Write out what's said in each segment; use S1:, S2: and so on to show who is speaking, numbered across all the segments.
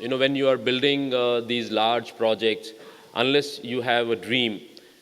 S1: When you are building these large projects, unless you have a dream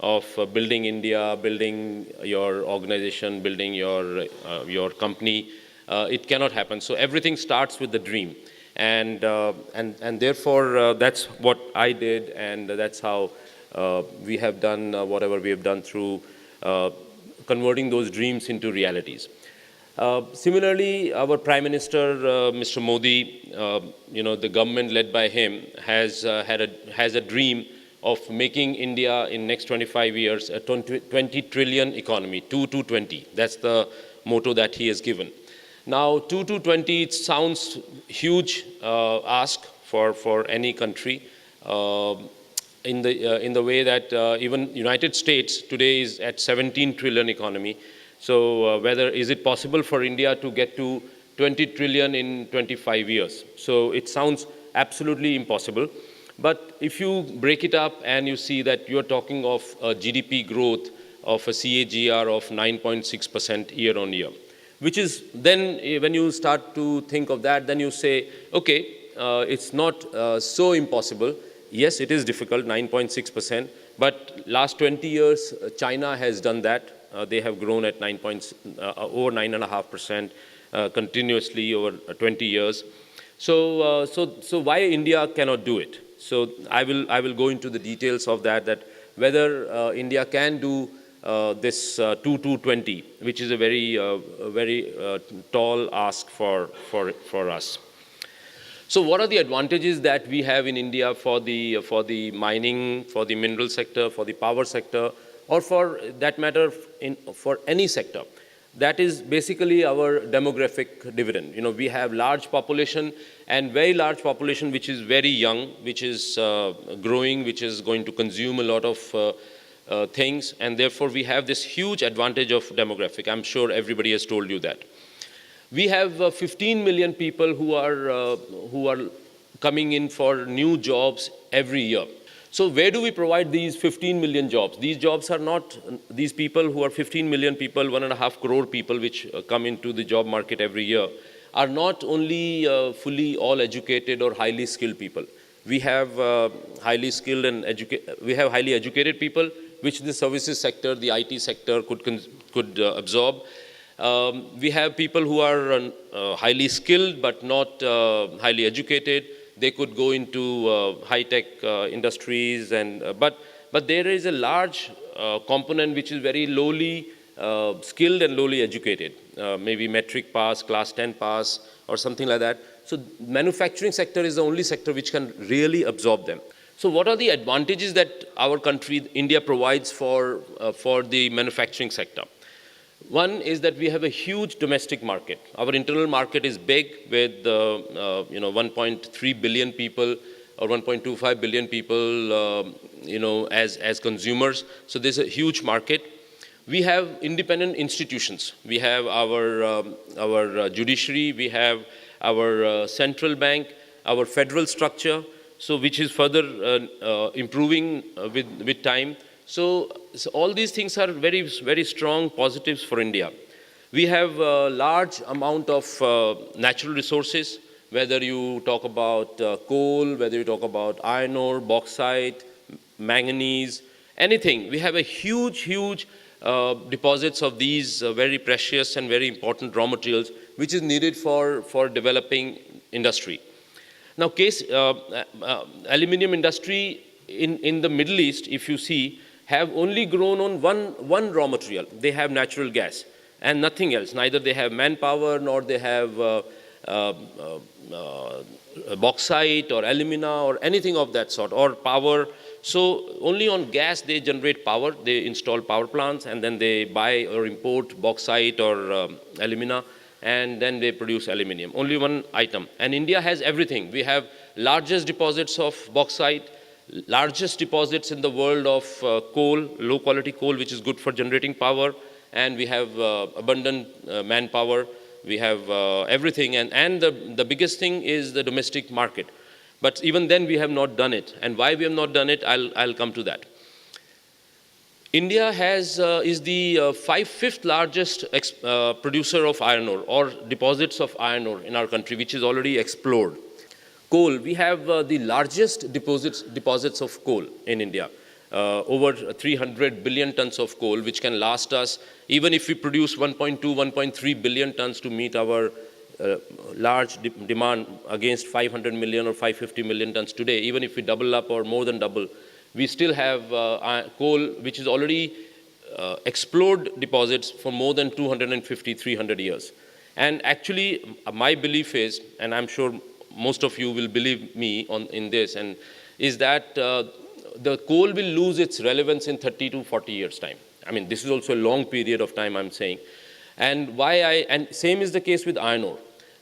S1: of building India, building your organization, building your company, it cannot happen. So everything starts with the dream, and therefore that's what I did, and that's how we have done whatever we have done through converting those dreams into realities. Similarly, our Prime Minister, Mr. Modi, the government led by him has a dream of making India in next 25 years a 20 trillion economy, 2 to 20. That's the motto that he has given. Now, 2 to 20, it sounds huge ask for any country. In the way that even United States today is at 17 trillion economy. So whether is it possible for India to get to 20 trillion in 25 years? So it sounds absolutely impossible. But if you break it up and you see that you're talking of a GDP growth of a CAGR of 9.6% year on year, which is then when you start to think of that, then you say, okay, it's not so impossible. Yes, it is difficult, 9.6%, but last 20 years, China has done that. They have grown at over 9.5% continuously over 20 years. So why India cannot do it? So I will go into the details of that whether India can do this 2 to 20, which is a very tall ask for us. So what are the advantages that we have in India for the mining, for the mineral sector, for the power sector, or for that matter for any sector? That is basically our demographic dividend. We have large population and very large population which is very young, which is growing, which is going to consume a lot of things, and therefore we have this huge advantage of demographic. I'm sure everybody has told you that. We have 15 million people who are coming in for new jobs every year. So where do we provide these 15 million jobs? These jobs are not, these people who are 15 million people, 1.5 crore people which come into the job market every year, are not only fully all educated or highly skilled people. We have highly skilled and we have highly educated people, which the services sector, the IT sector could absorb. We have people who are highly skilled but not highly educated. They could go into high-tech industries, but there is a large component which is very lowly skilled and lowly educated, maybe metric pass, class 10 pass, or something like that. So manufacturing sector is the only sector which can really absorb them. So what are the advantages that our country, India, provides for the manufacturing sector? One is that we have a huge domestic market. Our internal market is big with 1.3 billion people or 1.25 billion people as consumers. So there's a huge market. We have independent institutions. We have our judiciary, we have our central bank, our federal structure, so which is further improving with time. So all these things are very, very strong positives for India. We have a large amount of natural resources, whether you talk about coal, whether you talk about iron ore, bauxite, manganese, anything. We have a huge deposits of these very precious and very important raw materials, which is needed for developing industry. Now, aluminium industry in the Middle East, if you see, have only grown on one raw material. They have natural gas and nothing else. Neither they have manpower, nor they have bauxite or alumina or anything of that sort, or power. So only on gas they generate power. They install power plants and then they buy or import bauxite or alumina, and then they produce aluminium. Only one item. And India has everything. We have largest deposits of bauxite, largest deposits in the world of coal, low quality coal, which is good for generating power, and we have abundant manpower. We have everything, and the biggest thing is the domestic market. But even then we have not done it, and why we have not done it, I'll come to that. India is the fifth largest producer of iron ore or deposits of iron ore in our country, which is already explored. Coal, we have the largest deposits of coal in India. Over 300 billion tons of coal, which can last us, even if we produce 1.2, 1.3 billion tons to meet our large demand against 500 million or 550 million tons today, even if we double up or more than double, we still have coal which is already explored deposits for more than 250, 300 years. And actually, my belief is, and I'm sure most of you will believe me in this, and is that the coal will lose its relevance in 30 to 40 years' time. I mean, this is also a long period of time, I'm saying. And and same is the case with iron ore.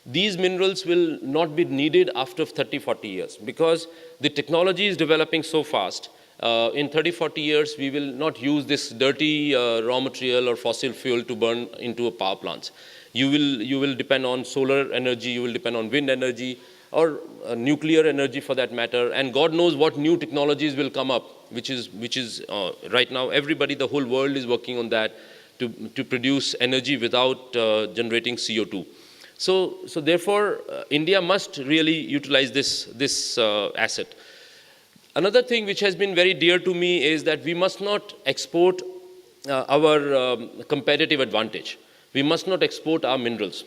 S1: These minerals will not be needed after 30, 40 years because the technology is developing so fast. In 30, 40 years, we will not use this dirty raw material or fossil fuel to burn into a power plants. You will depend on solar energy, you will depend on wind energy, or nuclear energy for that matter, and God knows what new technologies will come up, which is right now everybody, the whole world is working on that to produce energy without generating CO2. So therefore, India must really utilize this asset. Another thing which has been very dear to me is that we must not export our competitive advantage. We must not export our minerals.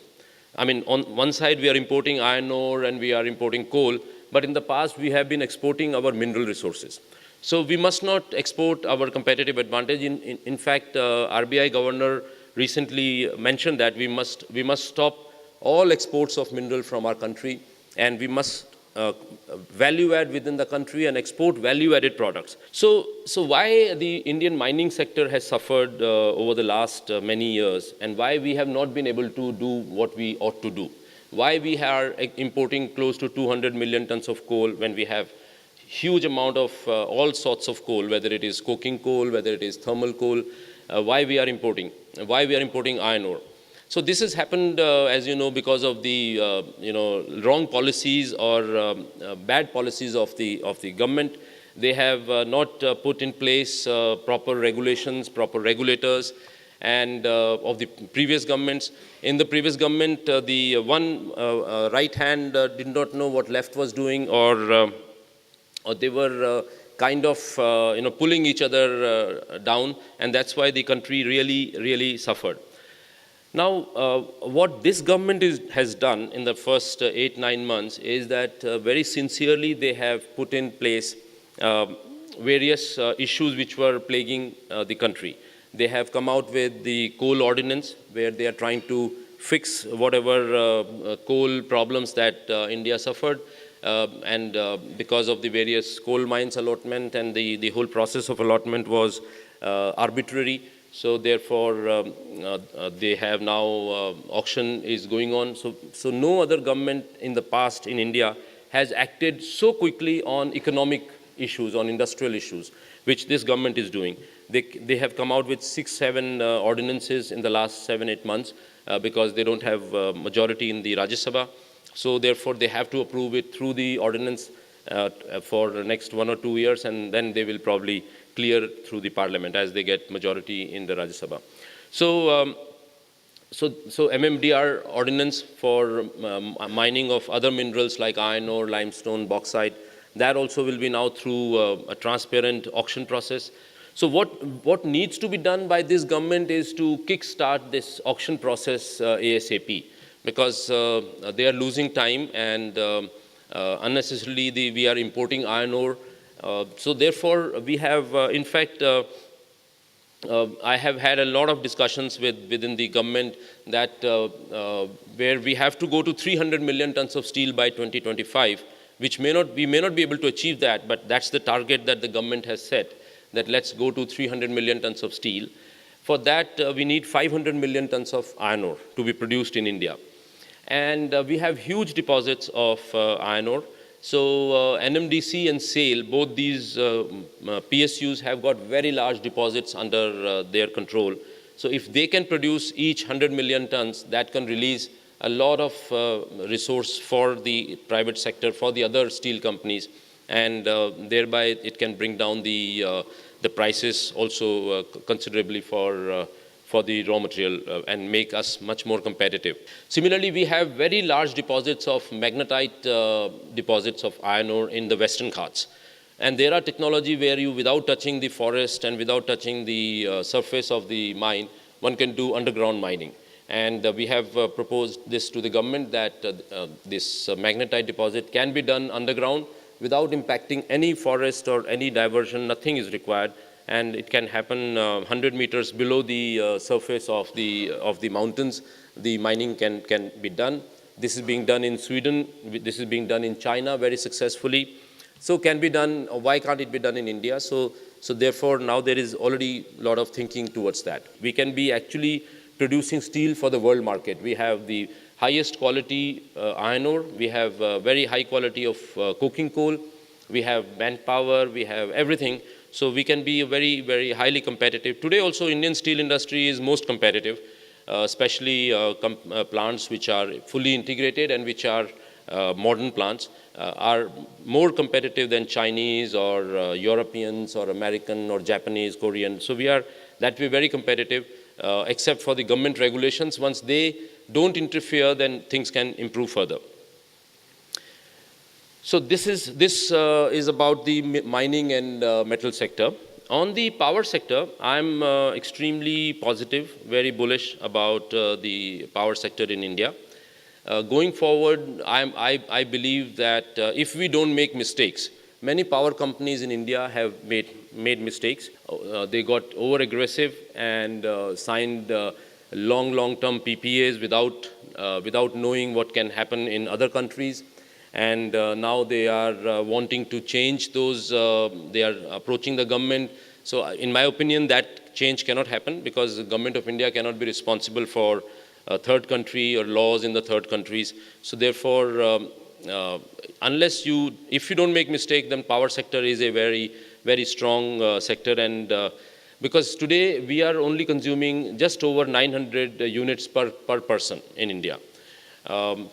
S1: I mean, on one side, we are importing iron ore and we are importing coal, but in the past, we have been exporting our mineral resources. So we must not export our competitive advantage. In fact, RBI governor recently mentioned that we must stop all exports of mineral from our country, and we must value add within the country and export value added products. So why the Indian mining sector has suffered over the last many years, and why we have not been able to do what we ought to do? Why we are importing close to 200 million tons of coal when we have huge amount of all sorts of coal, whether it is coking coal, whether it is thermal coal, why we are importing iron ore? So this has happened, as you know, because of the wrong policies or bad policies of the government. They have not put in place proper regulations, proper regulators, and of the previous governments. In the previous government, the one right hand did not know what left was doing, or they were kind of pulling each other down, and that's why the country really suffered. Now, what this government has done in the first 8-9 months is that very sincerely they have put in place various issues which were plaguing the country. They have come out with the coal ordinance, where they are trying to fix whatever coal problems that India suffered. And because of the various coal mines allotment, and the whole process of allotment was arbitrary. So therefore, they have now auction is going on. So no other government in the past in India has acted so quickly on economic issues, on industrial issues, which this government is doing. They have come out with 6-7 ordinances in the last 7-8 months because they don't have majority in the Rajya Sabha. So therefore, they have to approve it through the ordinance for the next 1 or 2 years, and then they will probably clear through the parliament as they get majority in the Rajya Sabha. So MMDR ordinance for mining of other minerals like iron ore, limestone, bauxite, that also will be now through a transparent auction process. So what needs to be done by this government is to kickstart this auction process ASAP, because they are losing time, and unnecessarily we are importing iron ore. So therefore, we have, in fact, I have had a lot of discussions within the government that where we have to go to 300 million tons of steel by 2025, which we may not be able to achieve that, but that's the target that the government has set, that let's go to 300 million tons of steel. For that, we need 500 million tons of iron ore to be produced in India. And we have huge deposits of iron ore. So NMDC and SAIL, both these PSUs have got very large deposits under their control. So if they can produce each 100 million tons, that can release a lot of resource for the private sector, for the other steel companies, and thereby it can bring down the prices also considerably for for the raw material and make us much more competitive. Similarly, we have very large deposits of magnetite deposits of iron ore in the Western Ghats. And there are technology where you, without touching the forest and without touching the surface of the mine, one can do underground mining. And we have proposed this to the government that this magnetite deposit can be done underground without impacting any forest or any diversion. Nothing is required. And it can happen 100 meters below the surface of the mountains. The mining can be done. This is being done in Sweden. This is being done in China very successfully. So can be done. Why can't it be done in India? So therefore, now there is already a lot of thinking towards that. We can be actually producing steel for the world market. We have the highest quality iron ore. We have very high quality of coking coal. We have manpower. We have everything. So we can be very, very highly competitive. Today also Indian steel industry is most competitive, especially plants which are fully integrated and which are modern plants are more competitive than Chinese or Europeans or American or Japanese, Korean. So we are that way very competitive, except for the government regulations. Once they don't interfere, then things can improve further. So this is about the mining and metal sector. On the power sector, I'm extremely positive, very bullish about the power sector in India. Going forward, I believe that if we don't make mistakes, many power companies in India have made mistakes. They got over-aggressive and signed long-term PPAs without knowing what can happen in other countries. And now they are wanting to change those, they are approaching the government. So in my opinion, that change cannot happen because the government of India cannot be responsible for a third country or laws in the third countries. So therefore, if you don't make mistake, then power sector is a very, very strong sector. And because today we are only consuming just over 900 units per person in India.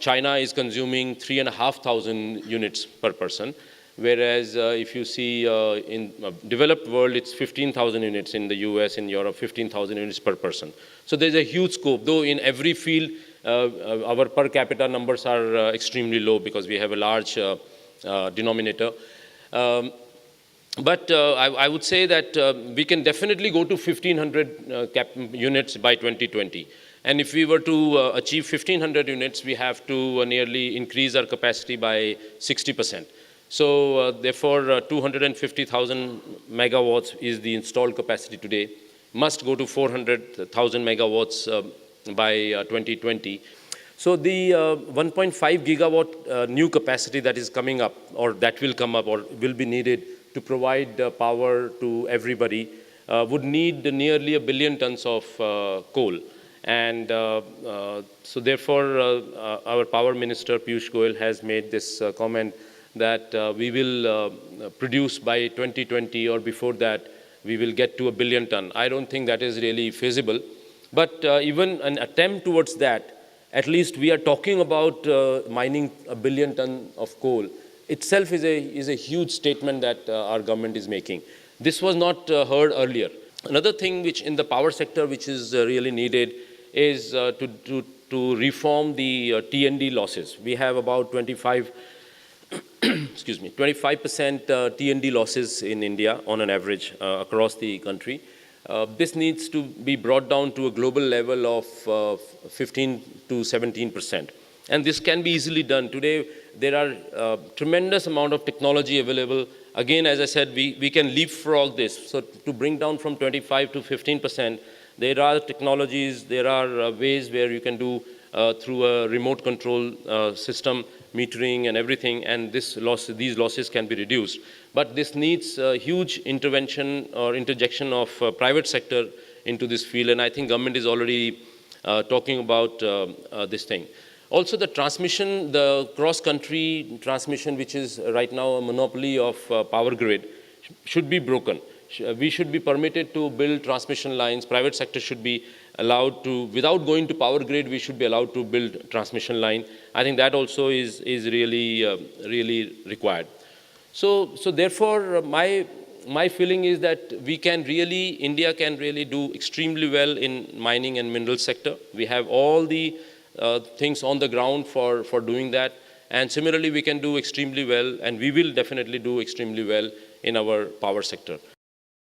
S1: China is consuming 3,500 units per person, whereas if you see in developed world, it's 15,000 units in the US, in Europe, 15,000 units per person. So there's a huge scope, though in every field, our per capita numbers are extremely low because we have a large denominator. But I would say that we can definitely go to 1,500 units by 2020. And if we were to achieve 1,500 units, we have to nearly increase our capacity by 60%. So therefore, 250,000 megawatts is the installed capacity today, must go to 400,000 megawatts by 2020. So the 1.5 gigawatt new capacity that is coming up, or that will come up, or will be needed to provide power to everybody, would need nearly 1 billion tons of coal. And so therefore, our power minister, Piyush Goyal, has made this comment that we will produce by 2020 or before that, we will get to 1 billion ton. I don't think that is really feasible. But even an attempt towards that, at least we are talking about mining 1 billion ton of coal. Itself is a huge statement that our government is making. This was not heard earlier. Another thing which in the power sector which is really needed is to reform the T&D losses. We have about 25% T&D losses in India on an average across the country. This needs to be brought down to a global level of 15 to 17%. And this can be easily done. Today, there are tremendous amount of technology available. Again, as I said, we can leapfrog this. So to bring down from 25 to 15%, there are technologies, there are ways where you can do through a remote control system, metering and everything, and these losses can be reduced. But this needs huge intervention or interjection of private sector into this field, and I think government is already talking about this thing. Also the transmission, the cross-country transmission, which is right now a monopoly of power grid, should be broken. We should be permitted to build transmission lines. Private sector should be allowed to, without going to power grid, we should be allowed to build transmission line. I think that also is really required. So therefore, my my feeling is that India can really do extremely well in mining and mineral sector. We have all the things on the ground for doing that. And similarly, we can do extremely well, and we will definitely do extremely well in our power sector.